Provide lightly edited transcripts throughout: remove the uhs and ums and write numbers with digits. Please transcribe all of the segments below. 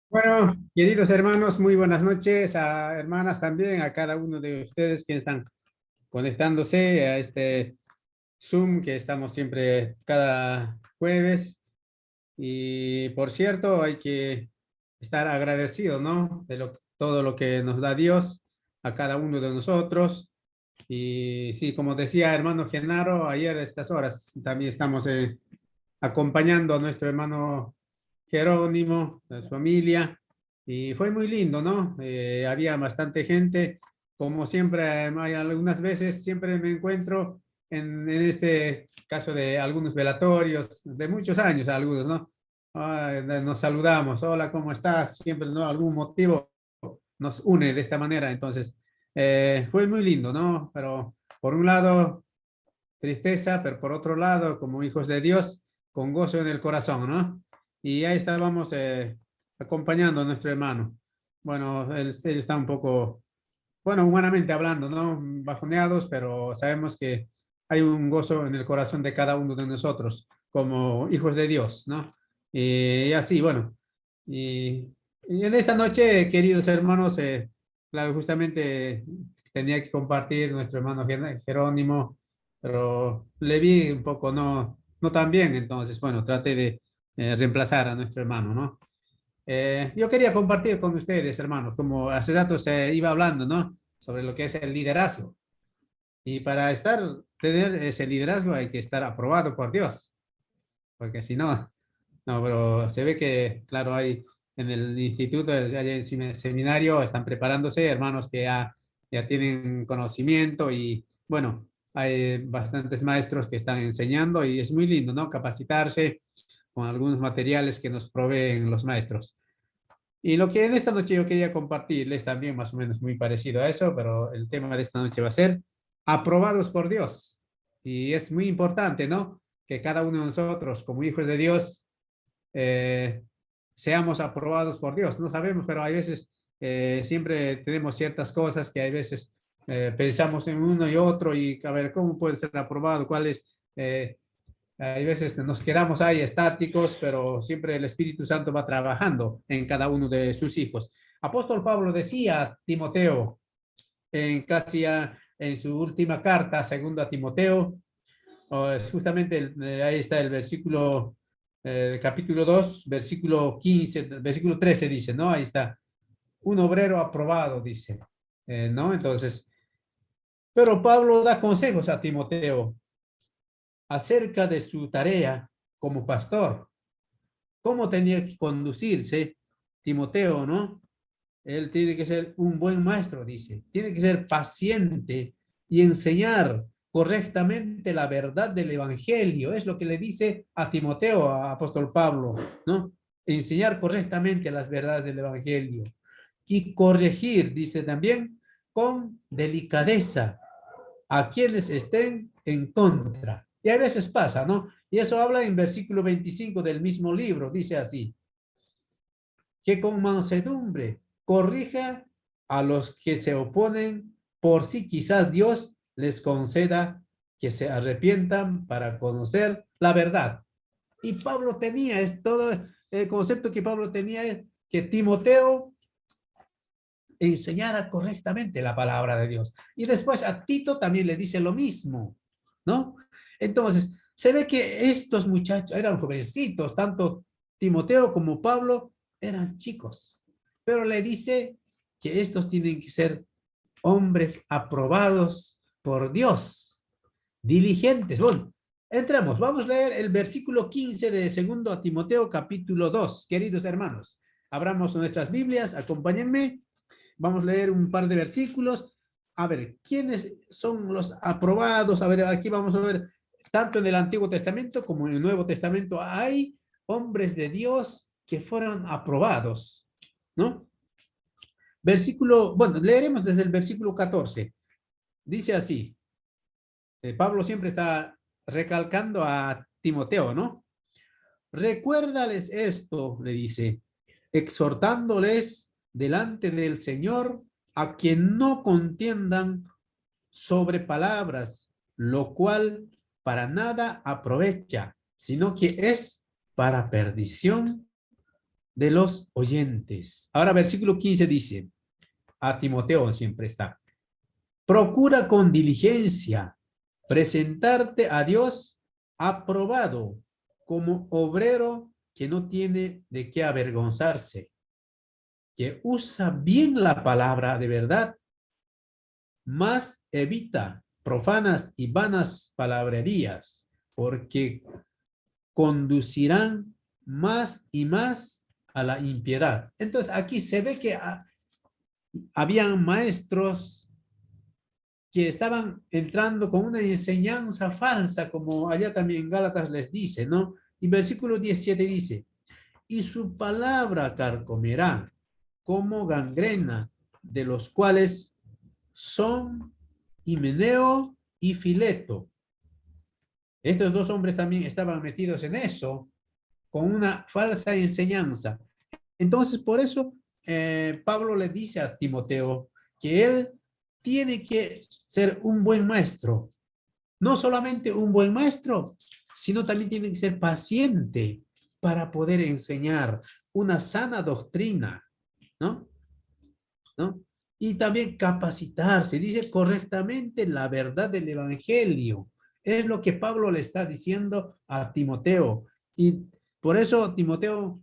Bueno, queridos hermanos, muy buenas noches, a hermanas también, a cada uno de ustedes que están conectándose a este Zoom que estamos siempre cada jueves. Y por cierto, hay que estar agradecido, ¿no? De todo lo que nos da Dios a cada uno de nosotros. Y sí, como decía hermano Genaro, ayer a estas horas también estamos acompañando a nuestro hermano Jerónimo, a su familia, y fue muy lindo, ¿no? Había bastante gente, como siempre, hay algunas veces, siempre me encuentro en este caso de algunos velatorios, de muchos años algunos, ¿no? Nos saludamos, hola, ¿cómo estás? Siempre, ¿no? Algún motivo nos une de esta manera, entonces, fue muy lindo, ¿no? Pero por un lado, tristeza, pero por otro lado, como hijos de Dios, con gozo en el corazón, ¿no? Y ahí estábamos acompañando a nuestro hermano. Bueno, él está un poco, bueno, humanamente hablando, ¿no? Bajoneados, pero sabemos que hay un gozo en el corazón de cada uno de nosotros como hijos de Dios, ¿no? Y así, bueno, y, y en esta noche, queridos hermanos, claro, justamente tenía que compartir nuestro hermano Jerónimo, pero le vi un poco no tan bien, entonces, bueno, traté de reemplazar a nuestro hermano, ¿no? Yo quería compartir con ustedes, hermanos, como hace rato se iba hablando, ¿no? Sobre lo que es el liderazgo. Y para tener ese liderazgo hay que estar aprobado por Dios, porque si no, no, pero se ve que, claro, hay en el instituto, hay en el seminario, están preparándose hermanos que ya tienen conocimiento y, bueno, hay bastantes maestros que están enseñando y es muy lindo, ¿no? Capacitarse con algunos materiales que nos proveen los maestros. Y lo que en esta noche yo quería compartirles también más o menos muy parecido a eso, pero el tema de esta noche va a ser aprobados por Dios. Y es muy importante, ¿no? Que cada uno de nosotros, como hijos de Dios, eh, seamos aprobados por Dios. No sabemos, pero hay veces, siempre tenemos ciertas cosas que hay veces pensamos en uno y otro y a ver cómo puede ser aprobado, cuál es hay veces nos quedamos ahí estáticos, pero siempre el Espíritu Santo va trabajando en cada uno de sus hijos. Apóstol Pablo decía a Timoteo, en su última carta, segundo a Timoteo, justamente ahí está el versículo, capítulo 2 versículo 15 versículo 13 dice, ¿no? Ahí está, un obrero aprobado, dice, ¿no? Entonces, pero Pablo da consejos a Timoteo acerca de su tarea como pastor. Cómo tenía que conducirse Timoteo, ¿no? Él tiene que ser un buen maestro, dice. Tiene que ser paciente y enseñar correctamente la verdad del Evangelio. Es lo que le dice a Timoteo, a apóstol Pablo, ¿no? Enseñar correctamente las verdades del Evangelio. Y corregir, dice también, con delicadeza a quienes estén en contra. Y a veces pasa, ¿no? Y eso habla en versículo 25 del mismo libro, dice así, que con mansedumbre corrija a los que se oponen, por si quizás Dios les conceda que se arrepientan para conocer la verdad. Y Pablo tenía, es todo el concepto que Pablo tenía, es que Timoteo enseñara correctamente la palabra de Dios. Y después a Tito también le dice lo mismo, ¿no? Entonces, se ve que estos muchachos eran jovencitos, tanto Timoteo como Pablo eran chicos, pero le dice que estos tienen que ser hombres aprobados por Dios, diligentes. Bueno, entramos, vamos a leer el versículo 15 de segundo a Timoteo capítulo 2, queridos hermanos. Abramos nuestras Biblias, acompáñenme. Vamos a leer un par de versículos. A ver, ¿quiénes son los aprobados? A ver, aquí vamos a ver, tanto en el Antiguo Testamento como en el Nuevo Testamento, hay hombres de Dios que fueron aprobados, ¿no? Versículo, bueno, leeremos desde el versículo 14. Dice así, Pablo siempre está recalcando a Timoteo, ¿no? Recuérdales esto, le dice, exhortándoles delante del Señor a que no contiendan sobre palabras, lo cual para nada aprovecha, sino que es para perdición de los oyentes. Ahora versículo 15 dice, a Timoteo siempre está, procura con diligencia presentarte a Dios aprobado como obrero que no tiene de qué avergonzarse, que usa bien la palabra de verdad, mas evita profanas y vanas palabrerías, porque conducirán más y más a la impiedad. Entonces aquí se ve que habían maestros que estaban entrando con una enseñanza falsa, como allá también en Gálatas les dice, ¿no? Y versículo 17 dice, y su palabra carcomerá como gangrena, de los cuales son Himeneo y Fileto. Estos dos hombres también estaban metidos en eso, con una falsa enseñanza. Entonces, por eso Pablo le dice a Timoteo que él tiene que ser un buen maestro. No solamente un buen maestro, sino también tiene que ser paciente para poder enseñar una sana doctrina, ¿no? ¿No? Y también capacitarse, dice correctamente la verdad del evangelio. Es lo que Pablo le está diciendo a Timoteo. Y por eso Timoteo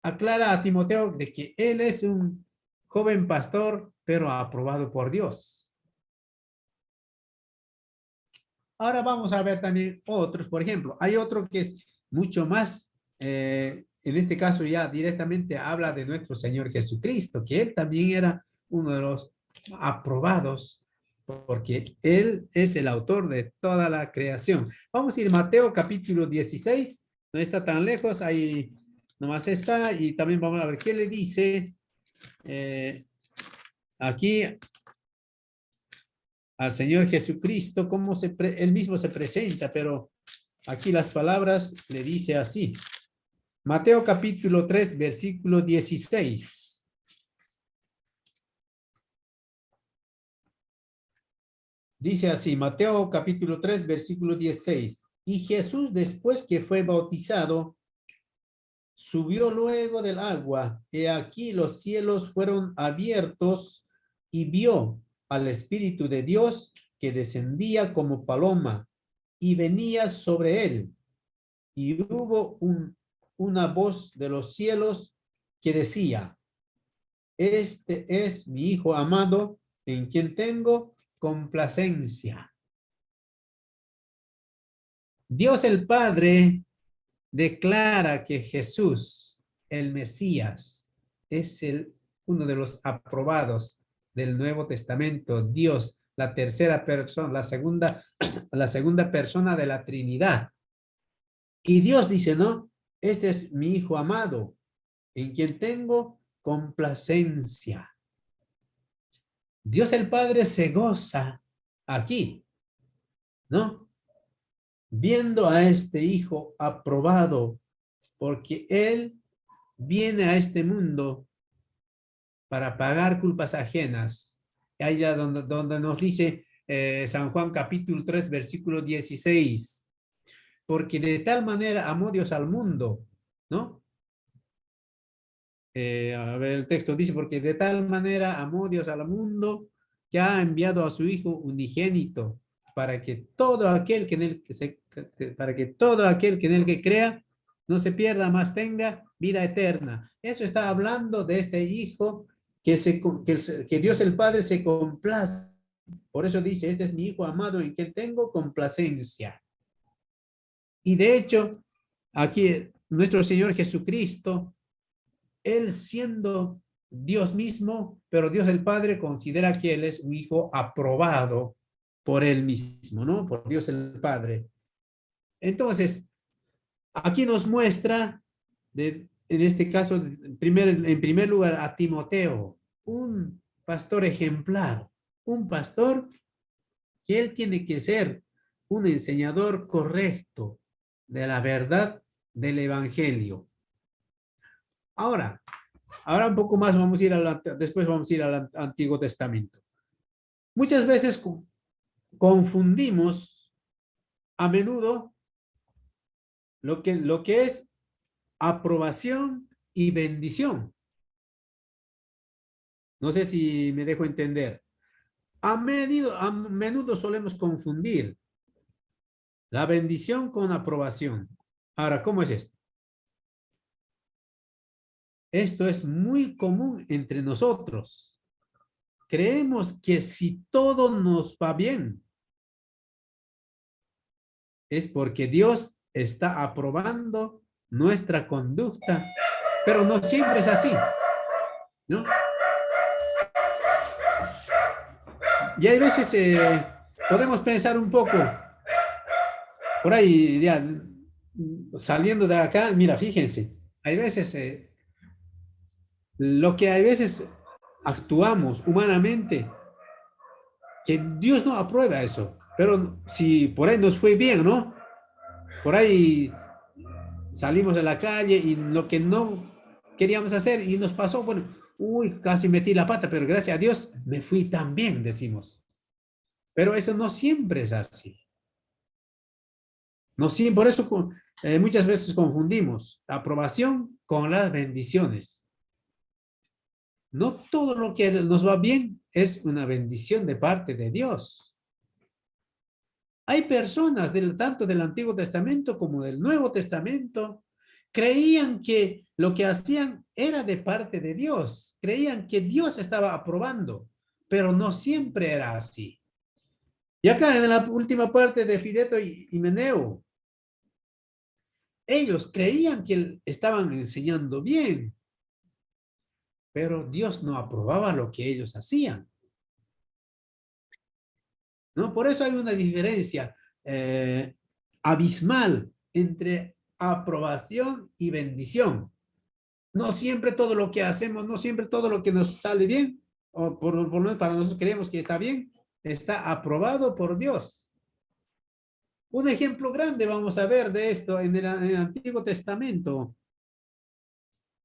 aclara a Timoteo de que él es un joven pastor, pero aprobado por Dios. Ahora vamos a ver también otros, por ejemplo, hay otro que es mucho más, en este caso ya directamente habla de nuestro Señor Jesucristo, que él también era uno de los aprobados, porque él es el autor de toda la creación. Vamos a ir a Mateo capítulo 16, no está tan lejos, ahí nomás está, y también vamos a ver qué le dice aquí al Señor Jesucristo, cómo él mismo se presenta, pero aquí las palabras le dice así. Mateo capítulo 3, versículo 16. Dice así, Mateo capítulo 3, versículo 16. Y Jesús, después que fue bautizado, subió luego del agua, y aquí los cielos fueron abiertos, y vio al Espíritu de Dios que descendía como paloma y venía sobre él. Y hubo una voz de los cielos que decía, este es mi Hijo amado, en quien tengo complacencia. Dios el Padre declara que Jesús, el Mesías, es uno de los aprobados del Nuevo Testamento. Dios, la tercera persona, la segunda persona de la Trinidad. Y Dios dice, no, este es mi Hijo amado, en quien tengo complacencia. Dios el Padre se goza aquí, ¿no? Viendo a este Hijo aprobado, porque Él viene a este mundo para pagar culpas ajenas. Allá donde nos dice San Juan capítulo 3, versículo 16. Porque de tal manera amó Dios al mundo, ¿no? A ver, el texto dice, porque de tal manera amó Dios al mundo que ha enviado a su Hijo unigénito para que todo aquel que en él para que todo aquel que en él que crea no se pierda, más tenga vida eterna. Eso está hablando de este Hijo que Dios el Padre se complace. Por eso dice, este es mi Hijo amado en quien tengo complacencia. Y de hecho, aquí nuestro Señor Jesucristo, él siendo Dios mismo, pero Dios el Padre considera que él es un hijo aprobado por él mismo, ¿no? Por Dios el Padre. Entonces, aquí nos muestra, en este caso, en primer lugar, a Timoteo, un pastor ejemplar, un pastor que él tiene que ser un enseñador correcto de la verdad del Evangelio. Ahora un poco más vamos a ir después vamos a ir al Antiguo Testamento. Muchas veces confundimos a menudo lo que es aprobación y bendición. No sé si me dejo entender. A menudo solemos confundir la bendición con aprobación. Ahora, ¿cómo es esto? Esto es muy común entre nosotros. Creemos que si todo nos va bien, es porque Dios está aprobando nuestra conducta, pero no siempre es así, ¿no? Y hay veces podemos pensar un poco, por ahí ya saliendo de acá, mira, fíjense, hay veces, lo que hay veces actuamos humanamente, que Dios no aprueba eso, pero si por ahí nos fue bien, ¿no? Por ahí salimos a la calle y lo que no queríamos hacer y nos pasó, bueno, uy, casi metí la pata, pero gracias a Dios me fui tan bien, decimos. Pero eso no siempre es así. No, sí, por eso muchas veces confundimos la aprobación con las bendiciones. No todo lo que nos va bien es una bendición de parte de Dios. Hay personas tanto del Antiguo Testamento como del Nuevo Testamento creían que lo que hacían era de parte de Dios. Creían que Dios estaba aprobando, pero no siempre era así. Y acá en la última parte de Fileto y Meneo, ellos creían que estaban enseñando bien, pero Dios no aprobaba lo que ellos hacían, ¿no? Por eso hay una diferencia abismal entre aprobación y bendición. No siempre todo lo que hacemos, no siempre todo lo que nos sale bien, o por lo menos para nosotros creemos que está bien, está aprobado por Dios. Un ejemplo grande vamos a ver de esto en el Antiguo Testamento.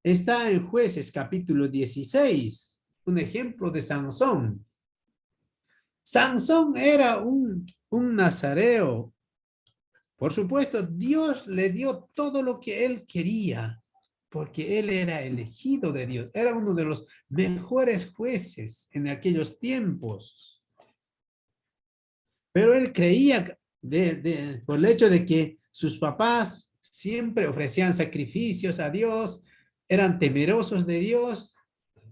Está en Jueces capítulo 16, un ejemplo de Sansón. Sansón era un nazareo. Por supuesto, Dios le dio todo lo que él quería, porque él era elegido de Dios. Era uno de los mejores jueces en aquellos tiempos. Pero él creía, por el hecho de que sus papás siempre ofrecían sacrificios a Dios, eran temerosos de Dios,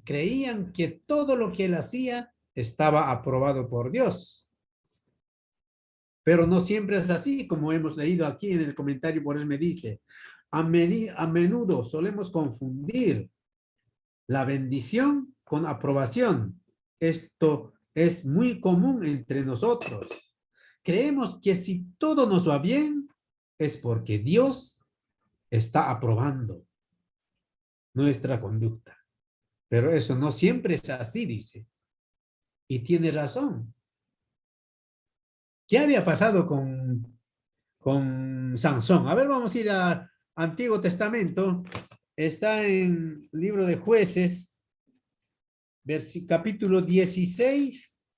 creían que todo lo que él hacía estaba aprobado por Dios. Pero no siempre es así, como hemos leído aquí en el comentario, por eso me dice, a menudo solemos confundir la bendición con aprobación. Esto es muy común entre nosotros. Creemos que si todo nos va bien, es porque Dios está aprobando nuestra conducta. Pero eso no siempre es así, dice. Y tiene razón. ¿Qué había pasado con Sansón? A ver, vamos a ir al Antiguo Testamento. Está en el libro de Jueces, capítulo 16.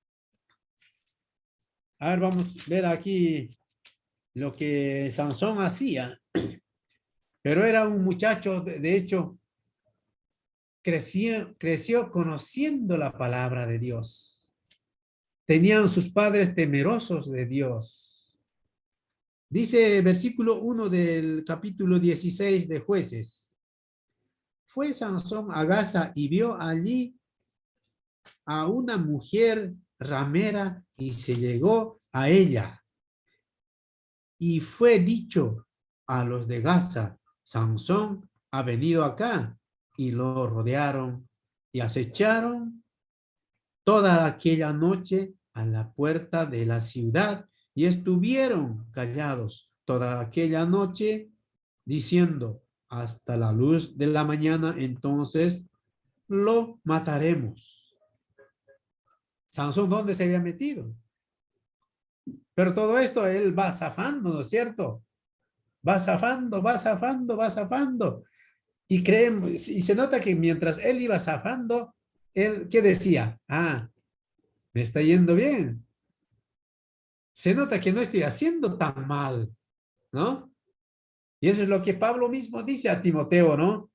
A ver, vamos a ver aquí lo que Sansón hacía. Pero era un muchacho, de hecho, creció conociendo la palabra de Dios. Tenían sus padres temerosos de Dios. Dice versículo 1 del capítulo 16 de Jueces. Fue Sansón a Gaza y vio allí a una mujer ramera y se llegó a ella. Y fue dicho a los de Gaza, Sansón ha venido acá, y lo rodearon y acecharon toda aquella noche a la puerta de la ciudad y estuvieron callados toda aquella noche diciendo hasta la luz de la mañana, entonces lo mataremos. Sansón, ¿dónde se había metido? Pero todo esto él va zafando, ¿no es cierto? Va zafando, va zafando, va zafando. Y creemos, y se nota que mientras él iba zafando, él, ¿qué decía? Ah, me está yendo bien. Se nota que no estoy haciendo tan mal, ¿no? Y eso es lo que Pablo mismo dice a Timoteo, ¿no?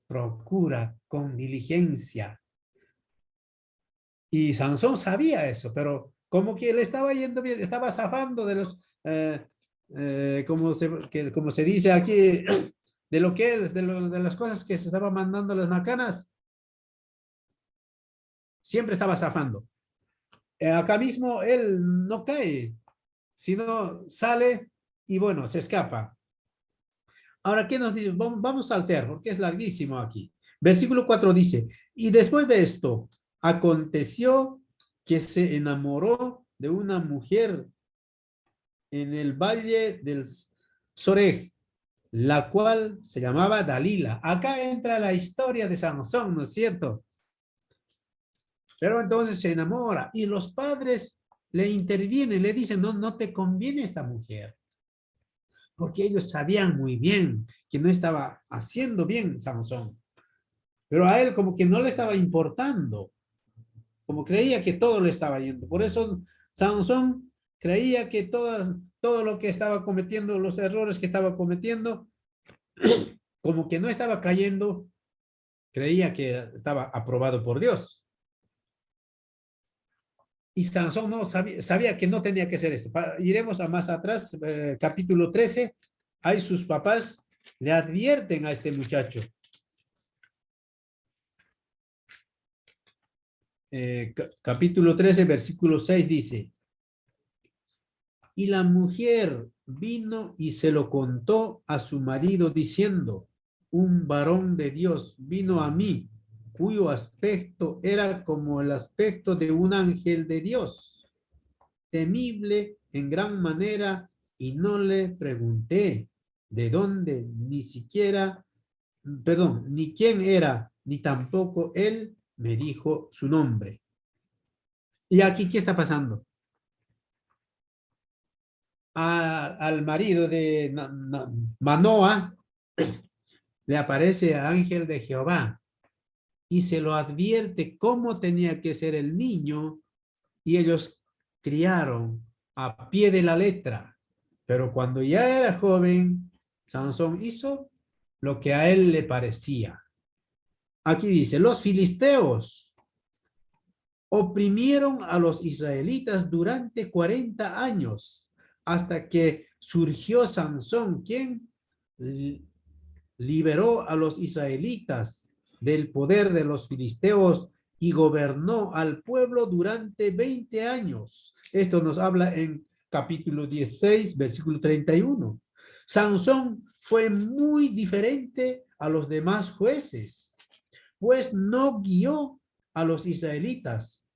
Procura con diligencia. Y Sansón sabía eso, pero como que le estaba yendo bien, estaba zafando de los, como se dice aquí, de lo que es, de las cosas que se estaba mandando las macanas, siempre estaba zafando. Acá mismo él no cae, sino sale y bueno, se escapa. Ahora, ¿qué nos dice? Vamos a saltear, porque es larguísimo aquí. Versículo 4 dice, y después de esto, aconteció que se enamoró de una mujer en el valle del Soreg, la cual se llamaba Dalila. Acá entra la historia de Sansón, ¿no es cierto? Pero entonces se enamora y los padres le intervienen, le dicen, no, no te conviene esta mujer, porque ellos sabían muy bien que no estaba haciendo bien Sansón. Pero a él como que no le estaba importando, como creía que todo le estaba yendo. Por eso Sansón creía que todo lo que estaba cometiendo, los errores que estaba cometiendo, como que no estaba cayendo, creía que estaba aprobado por Dios. Y Sansón no sabía que no tenía que hacer esto. Iremos a más atrás, capítulo 13, ahí sus papás le advierten a este muchacho. Capítulo 13, versículo 6 dice, y la mujer vino y se lo contó a su marido diciendo, un varón de Dios vino a mí, cuyo aspecto era como el aspecto de un ángel de Dios, temible en gran manera, y no le pregunté de dónde, ni siquiera, perdón, ni quién era, ni tampoco él me dijo su nombre. Y aquí, ¿qué está pasando? Al marido de Manoa le aparece ángel de Jehová y se lo advierte cómo tenía que ser el niño y ellos criaron a pie de la letra. Pero cuando ya era joven, Sansón hizo lo que a él le parecía. Aquí dice, los filisteos oprimieron a los israelitas durante 40 años, hasta que surgió Sansón, quien liberó a los israelitas del poder de los filisteos y gobernó al pueblo durante 20 años. Esto nos habla en capítulo 16, versículo 31. Sansón fue muy diferente a los demás jueces, pues no guió a los israelitas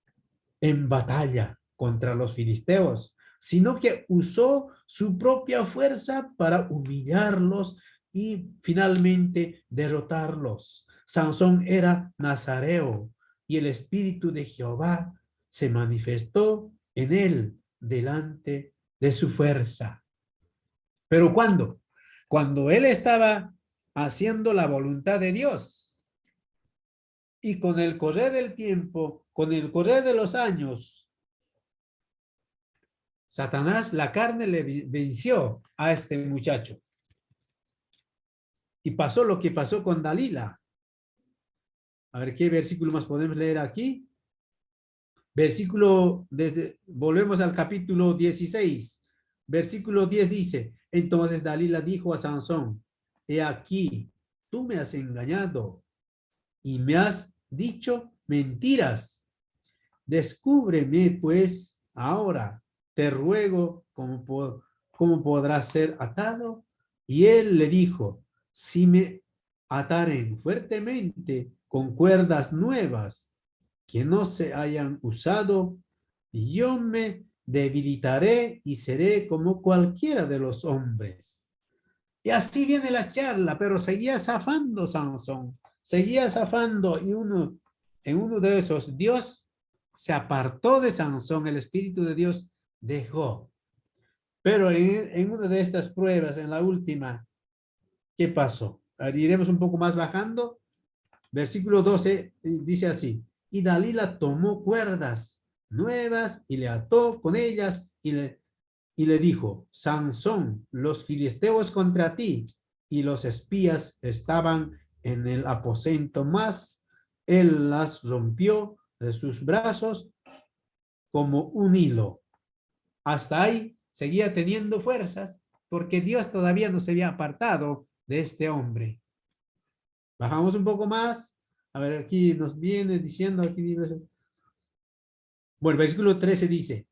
en batalla contra los filisteos, sino que usó su propia fuerza para humillarlos y finalmente derrotarlos. Sansón era nazareo y el espíritu de Jehová se manifestó en él delante de su fuerza. ¿Pero cuándo? Cuando él estaba haciendo la voluntad de Dios. Y con el correr del tiempo, con el correr de los años, Satanás, la carne, le venció a este muchacho. Y pasó lo que pasó con Dalila. A ver, ¿qué versículo más podemos leer aquí? Volvemos al capítulo 16. Versículo 10 dice, entonces Dalila dijo a Sansón, he aquí, tú me has engañado y me has dicho mentiras. Descúbreme, pues, ahora, te ruego, cómo podrás ser atado. Y él le dijo, si me ataren fuertemente con cuerdas nuevas que no se hayan usado, yo me debilitaré y seré como cualquiera de los hombres. Y así viene la charla, pero seguía zafando Sansón, seguía zafando y en uno de esos, Dios se apartó de Sansón, el Espíritu de Dios dejó. Pero en una de estas pruebas, en la última, ¿qué pasó? Iremos un poco más bajando. Versículo 12 dice así, y Dalila tomó cuerdas nuevas y le ató con ellas y y le dijo, Sansón, los filisteos contra ti, y los espías estaban en el aposento más. Él las rompió de sus brazos como un hilo. Hasta ahí seguía teniendo fuerzas porque Dios todavía no se había apartado de este hombre. Bajamos un poco más. A ver, aquí nos viene diciendo, bueno, versículo 13 dice,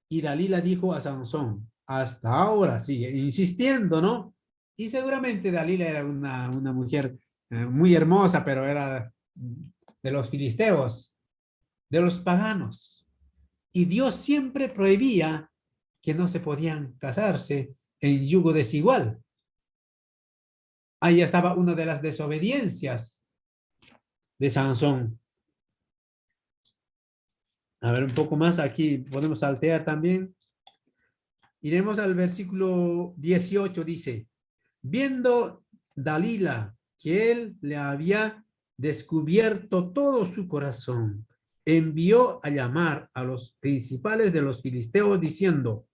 y Dalila dijo a Sansón, hasta ahora sigue insistiendo, ¿no? Y seguramente Dalila era una mujer muy hermosa, pero era de los filisteos, de los paganos. Y Dios siempre prohibía que no se podían casarse en yugo desigual. Ahí estaba una de las desobediencias de Sansón. A ver, un poco más aquí podemos saltear también. Iremos al versículo 18, dice, viendo Dalila que él le había descubierto todo su corazón, envió a llamar a los principales de los filisteos diciendo,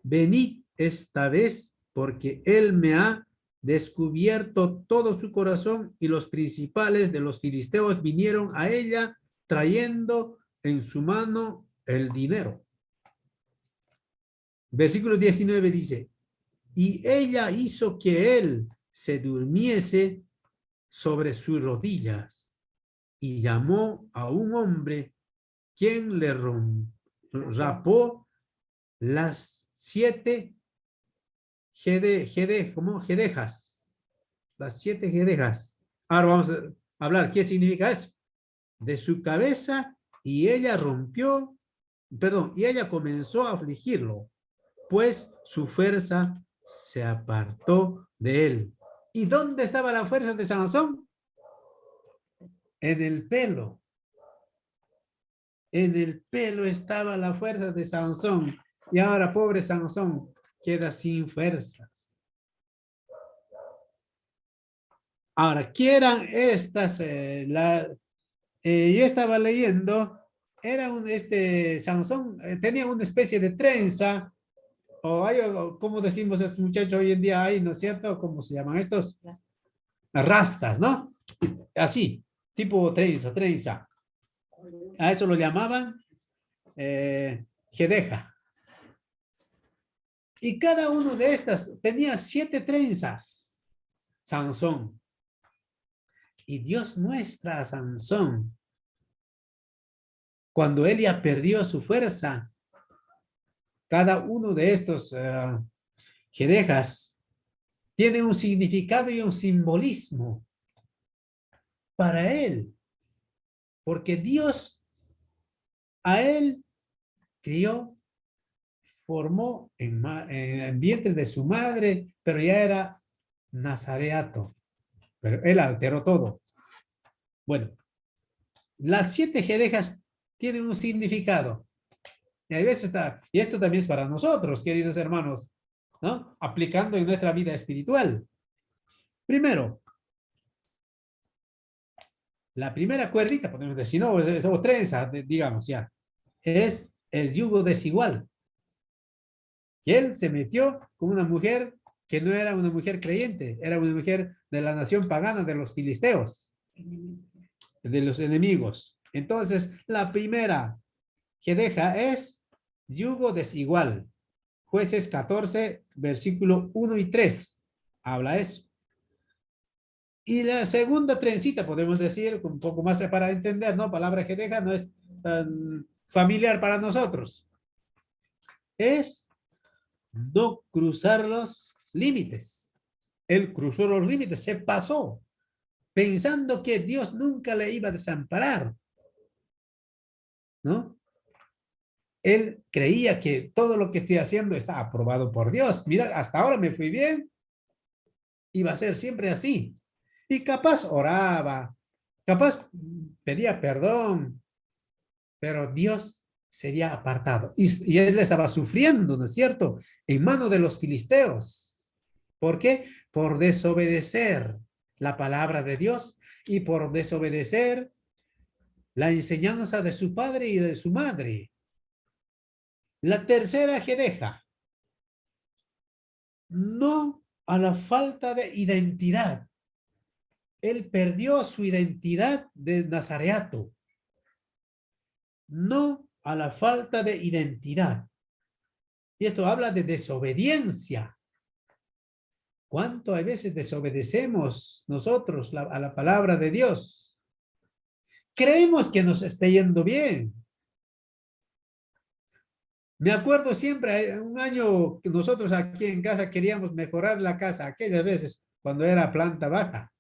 venid esta vez porque él me ha descubierto todo su corazón. Y los principales de los filisteos vinieron a ella trayendo en su mano el dinero. Versículo 19 dice, y ella hizo que él se durmiese sobre sus rodillas y llamó a un hombre quien le rapó las 7 jedejas, las 7 jedejas. Ahora vamos a hablar qué significa eso. De su cabeza, y ella y ella comenzó a afligirlo, pues su fuerza se apartó de él. ¿Y dónde estaba la fuerza de Sansón? En el pelo. En el pelo estaba la fuerza de Sansón. Y ahora, pobre Sansón, queda sin fuerzas. Ahora, ¿qué eran estas? Yo estaba leyendo, era Sansón tenía una especie de trenza, o hay, como decimos estos muchachos hoy en día, hay, ¿no es cierto? ¿Cómo se llaman estos? Rastas, ¿no? Así, tipo trenza. A eso lo llamaban jedeja. Y cada uno de estas tenía 7 trenzas, Sansón. Y Dios muestra a Sansón, cuando él ya perdió su fuerza, cada uno de estos jedejas tiene un significado y un simbolismo para él. Porque Dios a él crió, formó en vientres de su madre, pero ya era nazareato. Pero él alteró todo. Bueno, las 7 jedejas tienen un significado. Y a veces y esto también es para nosotros, queridos hermanos, ¿no? Aplicando en nuestra vida espiritual. Primero, la primera cuerdita, podemos decir, no, o trenza, digamos ya, es el yugo desigual. Y él se metió con una mujer que no era una mujer creyente, era una mujer de la nación pagana, de los filisteos, de los enemigos. Entonces, la primera que deja es yugo desigual. Jueces 14, versículo 1 y 3, habla eso. Y la segunda trencita, podemos decir, un poco más para entender, ¿no? Palabra que deja no es tan familiar para nosotros. Es no cruzar los límites. Él cruzó los límites, se pasó, pensando que Dios nunca le iba a desamparar, ¿no? Él creía que todo lo que estoy haciendo está aprobado por Dios. Mira, hasta ahora me fui bien, iba a ser siempre así. Y capaz oraba, capaz pedía perdón, pero Dios sería apartado. Y él estaba sufriendo, ¿no es cierto? En manos de los filisteos. ¿Por qué? Por desobedecer la palabra de Dios y por desobedecer la enseñanza de su padre y de su madre. La tercera jedeja, no a la falta de identidad. Él perdió su identidad de nazareato, no a la falta de identidad. Y esto habla de desobediencia. ¿Cuánto a veces desobedecemos nosotros a la palabra de Dios? Creemos que nos está yendo bien. Me acuerdo siempre, un año que nosotros aquí en casa queríamos mejorar la casa, aquellas veces cuando era planta baja.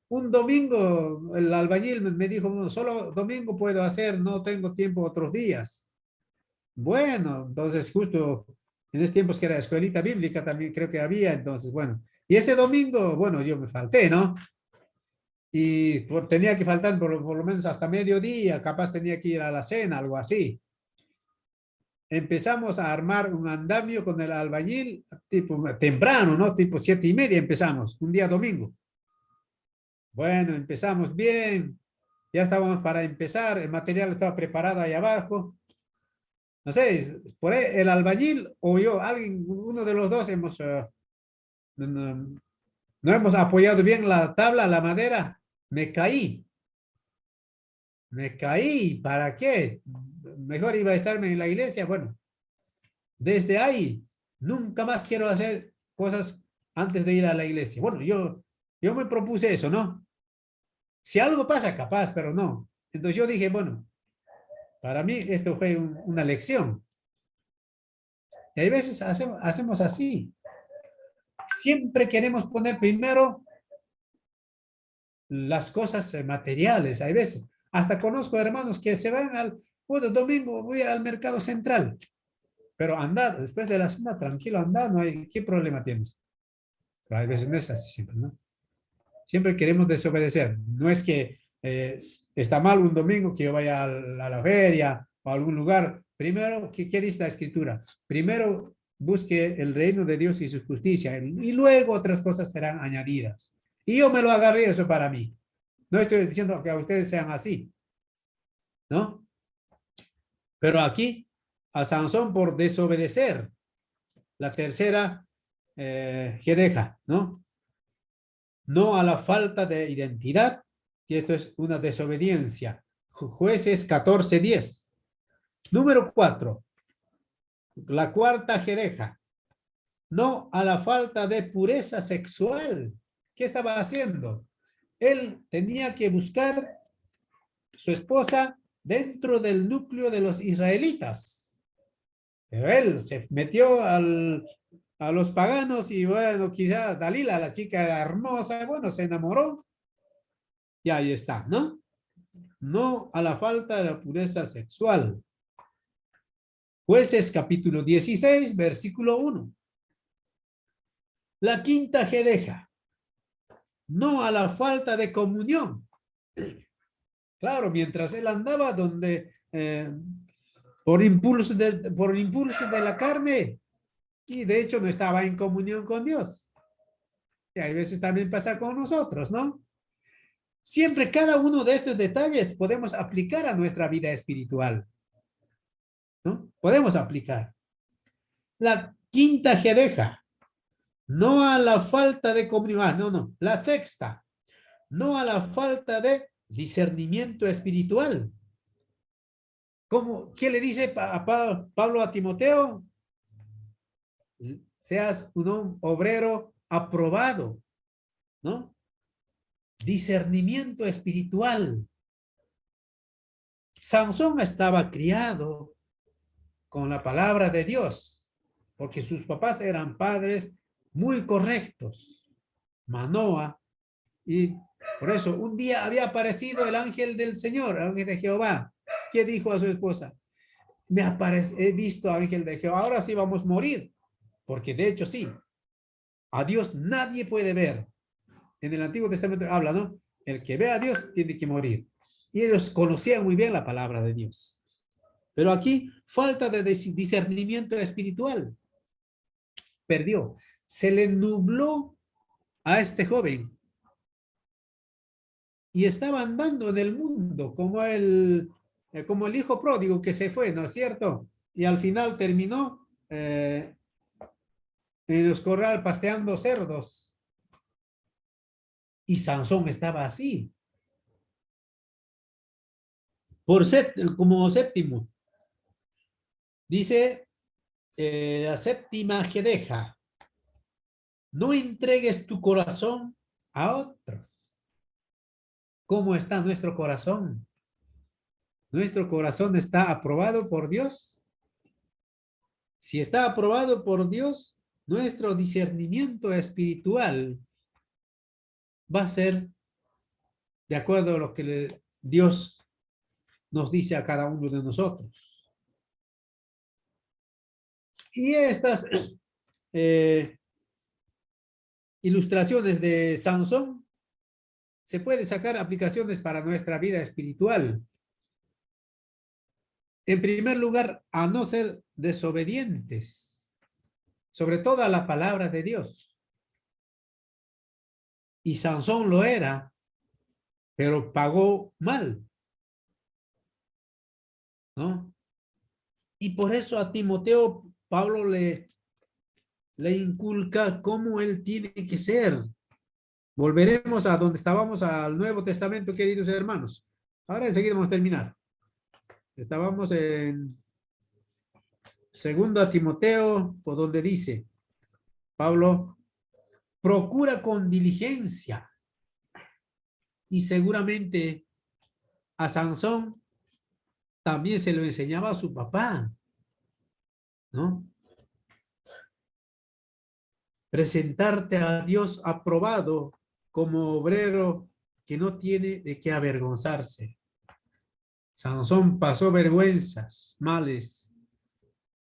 Un domingo el albañil me dijo, "No, solo domingo puedo hacer, no tengo tiempo otros días". Bueno, entonces justo en esos tiempos que era escuelita bíblica también creo que había, entonces bueno. Y ese domingo, bueno, yo me falté, ¿no? Y tenía que faltar por lo menos hasta mediodía, capaz tenía que ir a la cena, algo así. Empezamos a armar un andamio con el albañil, tipo temprano, ¿no? Tipo 7:30 empezamos, un día domingo. Bueno, empezamos bien, ya estábamos para empezar, el material estaba preparado ahí abajo. No sé, por ahí el albañil o yo, alguien, uno de los dos no, no hemos apoyado bien la tabla, la madera, me caí. Me caí, ¿para qué? Mejor iba a estarme en la iglesia. Bueno, desde ahí, nunca más quiero hacer cosas antes de ir a la iglesia. Bueno, yo me propuse eso, ¿no? Si algo pasa, capaz, pero no. Entonces yo dije, bueno, para mí esto fue una lección. Y hay veces hacemos así. Siempre queremos poner primero las cosas materiales. Hay veces, hasta conozco hermanos que se van bueno, domingo voy al mercado central. Pero anda, después de la cena, tranquilo, anda, no hay, ¿qué problema tienes? Pero hay veces no es así siempre, ¿no? Siempre queremos desobedecer. No es que está mal un domingo que yo vaya a la feria o a algún lugar. Primero, ¿qué dice la escritura? Primero busque el reino de Dios y su justicia y luego otras cosas serán añadidas. Y yo me lo agarré eso para mí. No estoy diciendo que a ustedes sean así, ¿no? Pero aquí a Sansón por desobedecer, la tercera que deja, ¿no? No a la falta de identidad, y esto es una desobediencia. Jueces 14:10. Número 4, la cuarta jereja. No a la falta de pureza sexual. ¿Qué estaba haciendo? Él tenía que buscar su esposa dentro del núcleo de los israelitas. Pero él se metió a los paganos y bueno, quizá Dalila, la chica era hermosa, bueno, se enamoró y ahí está, ¿no? No a la falta de la pureza sexual. Jueces capítulo 16, versículo 1. La quinta jedeja. No a la falta de comunión. Claro, mientras él andaba donde por impulso de la carne y de hecho no estaba en comunión con Dios. Y a veces también pasa con nosotros, ¿no? Siempre cada uno de estos detalles podemos aplicar a nuestra vida espiritual, ¿no? Podemos aplicar. La quinta jereja, no a la falta de comunión, no. La sexta, no a la falta de discernimiento espiritual. ¿Qué le dice Pablo a Timoteo? Seas un obrero aprobado, ¿no? Discernimiento espiritual. Sansón estaba criado con la palabra de Dios, porque sus papás eran padres muy correctos. Manoa, y por eso un día había aparecido el ángel del Señor, el ángel de Jehová. ¿Qué dijo a su esposa? He visto al ángel de Jehová, ahora sí vamos a morir, porque de hecho sí, a Dios nadie puede ver. En el Antiguo Testamento habla, ¿no? El que ve a Dios tiene que morir. Y ellos conocían muy bien la palabra de Dios. Pero aquí, falta de discernimiento espiritual. Perdió. Se le nubló a este joven. Y estaba andando en el mundo como el hijo pródigo que se fue, ¿no es cierto? y al final terminó en los corral pasteando cerdos. Y Sansón estaba así, como séptimo. Dice la séptima que deja: no entregues tu corazón a otros. ¿Cómo está nuestro corazón? ¿Nuestro corazón está aprobado por Dios? Si está aprobado por Dios, nuestro discernimiento espiritual va a ser de acuerdo a lo que Dios nos dice a cada uno de nosotros. Y estas ilustraciones de Sansón se pueden sacar aplicaciones para nuestra vida espiritual. En primer lugar, a no ser desobedientes, sobre todo a la palabra de Dios. Y Sansón lo era, pero pagó mal, ¿no? Y por eso a Timoteo, Pablo le inculca cómo él tiene que ser. Volveremos a donde estábamos, al Nuevo Testamento, queridos hermanos. Ahora enseguida vamos a terminar. Estábamos en 2 Timoteo, por donde dice Pablo: procura con diligencia. Y seguramente a Sansón también se lo enseñaba a su papá, ¿no? Presentarte a Dios aprobado como obrero que no tiene de qué avergonzarse. Sansón pasó vergüenzas, males,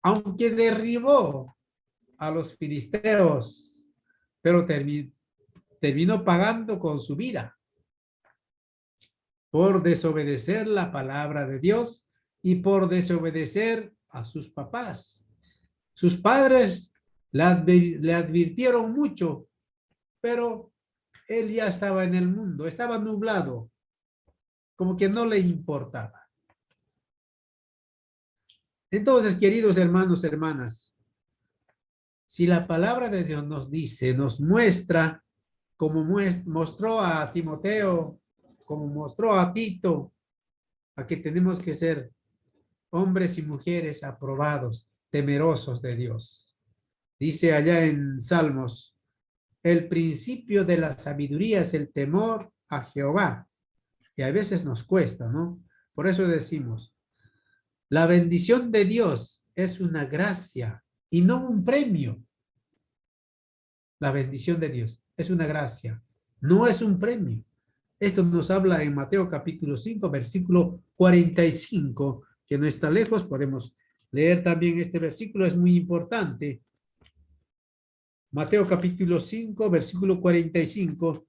aunque derribó a los filisteos, pero terminó pagando con su vida por desobedecer la palabra de Dios y por desobedecer a sus papás. Sus padres le advirtieron mucho, pero él ya estaba en el mundo, estaba nublado, como que no le importaba. Entonces, queridos hermanos, hermanas, si la palabra de Dios nos dice, nos muestra, como mostró a Timoteo, como mostró a Tito, a que tenemos que ser hombres y mujeres aprobados, temerosos de Dios. Dice allá en Salmos: el principio de la sabiduría es el temor a Jehová. Y a veces nos cuesta, ¿no? Por eso decimos, la bendición de Dios es una gracia y no un premio. La bendición de Dios es una gracia, no es un premio. Esto nos habla en Mateo capítulo 5, versículo 45, que no está lejos, podemos leer también este versículo, es muy importante. Mateo capítulo 5, versículo 45.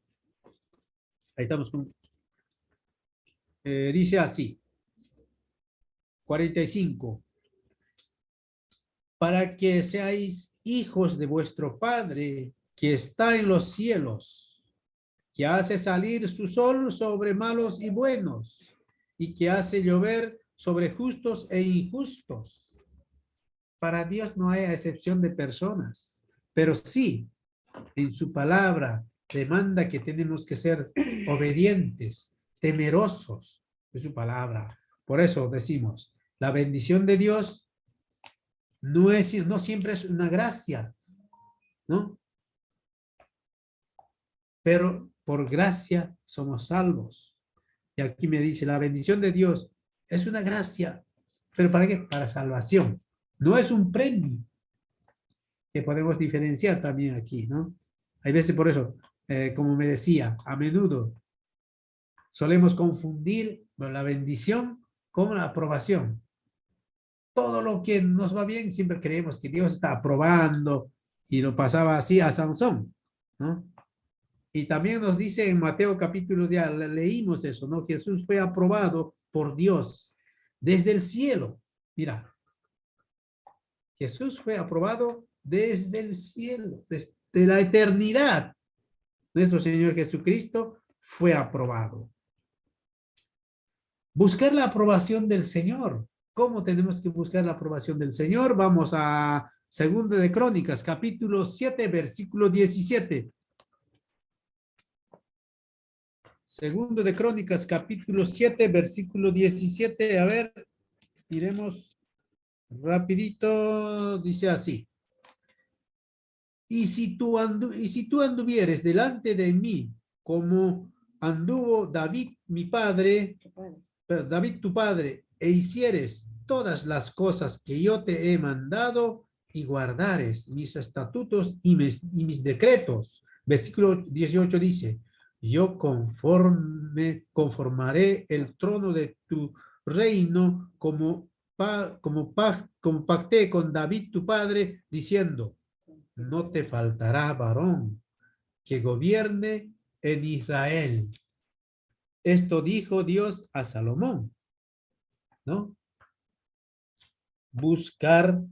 Ahí estamos con... dice así, 45. Para que seáis hijos de vuestro Padre que está en los cielos, que hace salir su sol sobre malos y buenos, y que hace llover sobre justos e injustos. Para Dios no hay excepción de personas, pero sí, en su palabra demanda que tenemos que ser obedientes, temerosos de su palabra. Por eso decimos, la bendición de Dios no siempre es una gracia, ¿no? Pero por gracia somos salvos. Y aquí me dice, la bendición de Dios es una gracia, pero ¿para qué? Para salvación. No es un premio, que podemos diferenciar también aquí, ¿no? Hay veces por eso, como me decía, a menudo solemos confundir la bendición con la aprobación. Todo lo que nos va bien, siempre creemos que Dios está aprobando, y lo pasaba así a Sansón, ¿no? Y también nos dice en Mateo capítulo, ya leímos eso, ¿no? Jesús fue aprobado por Dios desde el cielo. Mira, Jesús fue aprobado desde el cielo, desde la eternidad. Nuestro Señor Jesucristo fue aprobado. Buscar la aprobación del Señor ¿Cómo tenemos que buscar la aprobación del Señor? Vamos a Segundo de Crónicas, capítulo 7, versículo 17. Segundo de Crónicas, capítulo 7, versículo 17. A ver, iremos rapidito. Dice así. Y si tú anduvieres delante de mí, como anduvo David mi padre, David tu padre, e hicieres todas las cosas que yo te he mandado, y guardares mis estatutos y mis decretos. Versículo 18 dice, yo conformaré el trono de tu reino como pacté con David tu padre, diciendo, no te faltará varón que gobierne en Israel. Esto dijo Dios a Salomón, ¿no? Buscar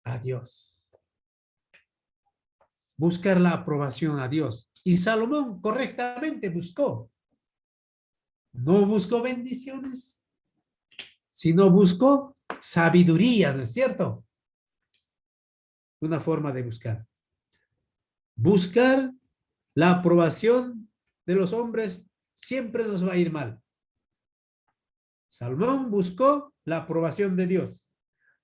a Dios. Buscar la aprobación a Dios. Y Salomón correctamente buscó. No buscó bendiciones, sino buscó sabiduría, ¿no es cierto? Una forma de buscar. Buscar la aprobación de los hombres siempre nos va a ir mal. Salomón buscó la aprobación de Dios.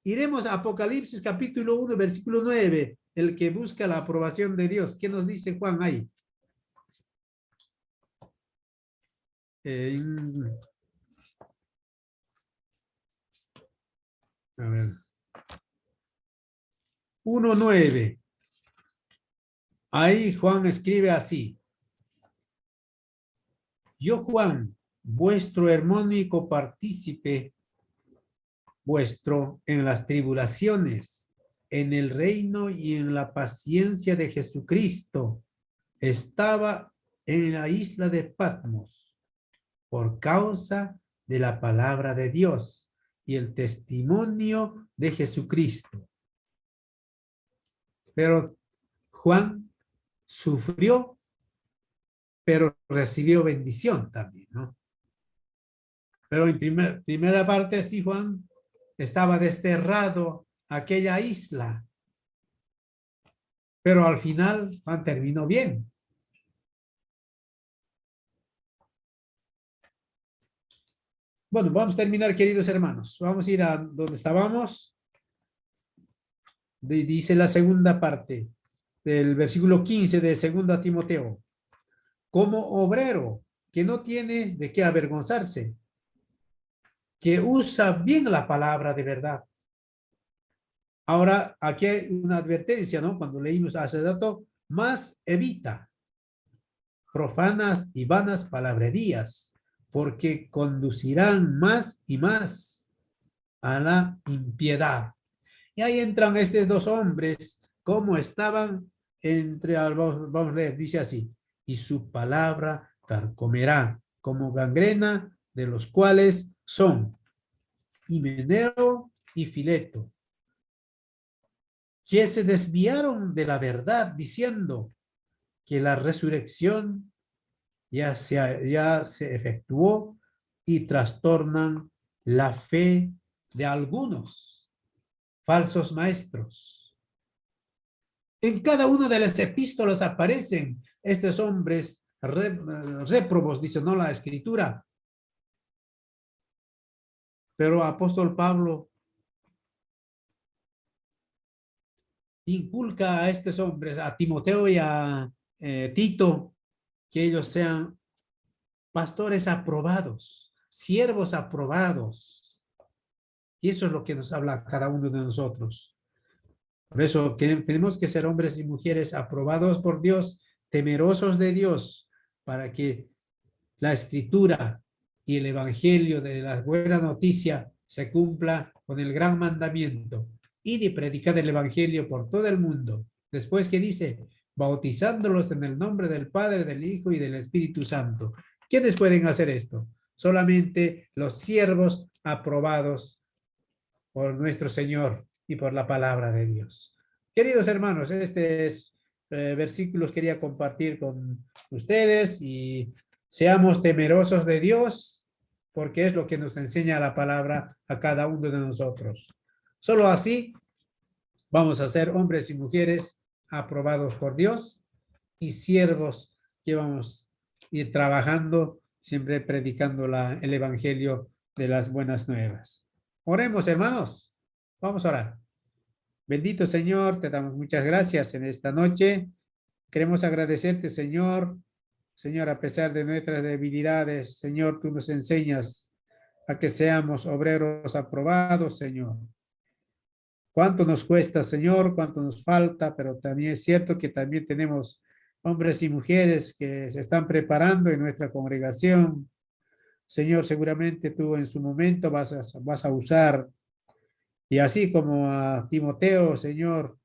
Iremos a Apocalipsis capítulo 1, versículo 9, el que busca la aprobación de Dios. ¿Qué nos dice Juan ahí? A ver. 1:9. Ahí Juan escribe así. Yo, Juan, vuestro hermano y copartícipe vuestro en las tribulaciones, en el reino y en la paciencia de Jesucristo, estaba en la isla de Patmos por causa de la palabra de Dios y el testimonio de Jesucristo. Pero Juan sufrió, pero recibió bendición también, ¿no? Pero en primera parte, sí, Juan estaba desterrado a aquella isla, pero al final Juan terminó bien. Bueno, vamos a terminar, queridos hermanos. Vamos a ir a donde estábamos. Dice la segunda parte del versículo 15 de 2 Timoteo. Como obrero que no tiene de qué avergonzarse, que usa bien la palabra de verdad. Ahora, aquí hay una advertencia, ¿no? Cuando leímos hace rato, más evita profanas y vanas palabrerías, porque conducirán más y más a la impiedad. Y ahí entran estos dos hombres, como estaban vamos a leer, dice así, y su palabra carcomerá como gangrena, de los cuales son Himeneo y Fileto, que se desviaron de la verdad diciendo que la resurrección ya se efectuó y trastornan la fe de algunos falsos maestros. En cada una de las epístolas aparecen estos hombres réprobos, dice no la escritura. Pero apóstol Pablo inculca a estos hombres, a Timoteo y a Tito, que ellos sean pastores aprobados, siervos aprobados. Y eso es lo que nos habla cada uno de nosotros. Por eso tenemos que ser hombres y mujeres aprobados por Dios, temerosos de Dios, para que la escritura y el evangelio de la buena noticia se cumpla con el gran mandamiento y de predicar el evangelio por todo el mundo. Después que dice, bautizándolos en el nombre del Padre, del Hijo y del Espíritu Santo. ¿Quiénes pueden hacer esto? Solamente los siervos aprobados por nuestro Señor y por la palabra de Dios. Queridos hermanos, versículos quería compartir con ustedes y seamos temerosos de Dios porque es lo que nos enseña la palabra a cada uno de nosotros. Solo así vamos a ser hombres y mujeres aprobados por Dios y siervos que vamos a ir trabajando, siempre predicando el evangelio de las buenas nuevas. Oremos, hermanos. Vamos a orar. Bendito Señor, te damos muchas gracias en esta noche. Queremos agradecerte, Señor. Señor, a pesar de nuestras debilidades, Señor, tú nos enseñas a que seamos obreros aprobados, Señor. Cuánto nos cuesta, Señor, cuánto nos falta, pero también es cierto que también tenemos hombres y mujeres que se están preparando en nuestra congregación. Señor, seguramente tú en su momento vas a usar, y así como a Timoteo, Señor,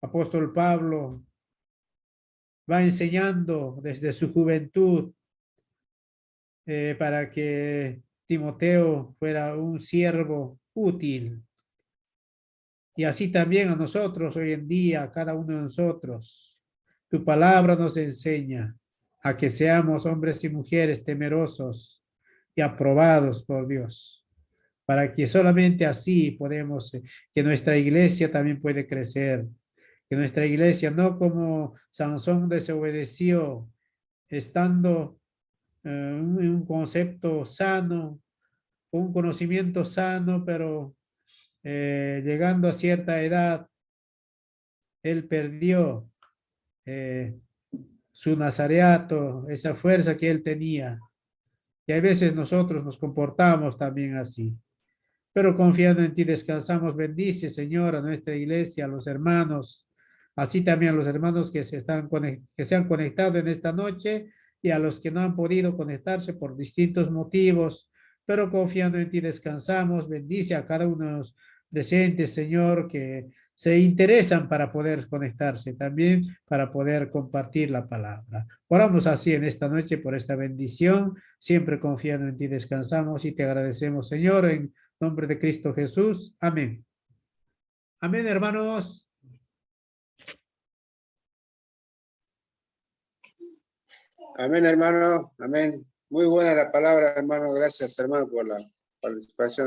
apóstol Pablo, va enseñando desde su juventud para que Timoteo fuera un siervo útil. Y así también a nosotros hoy en día, a cada uno de nosotros, tu palabra nos enseña a que seamos hombres y mujeres temerosos y aprobados por Dios, para que solamente así podemos, que nuestra iglesia también puede crecer, que nuestra iglesia no como Sansón desobedeció, estando en un concepto sano, un conocimiento sano, pero llegando a cierta edad, él perdió eh, su nazareato, esa fuerza que él tenía. Y a veces nosotros nos comportamos también así. Pero confiando en ti descansamos. Bendice, Señor, a nuestra iglesia, a los hermanos, así también a los hermanos que que se han conectado en esta noche y a los que no han podido conectarse por distintos motivos. Pero confiando en ti descansamos. Bendice a cada uno de los presentes, Señor, que se interesan para poder conectarse, también para poder compartir la palabra. Oramos así en esta noche por esta bendición, siempre confiando en ti descansamos y te agradecemos, Señor, en nombre de Cristo Jesús. Amén. Amén, hermanos. Amén, hermano. Amén. Muy buena la palabra, hermano. Gracias, hermano, por la participación.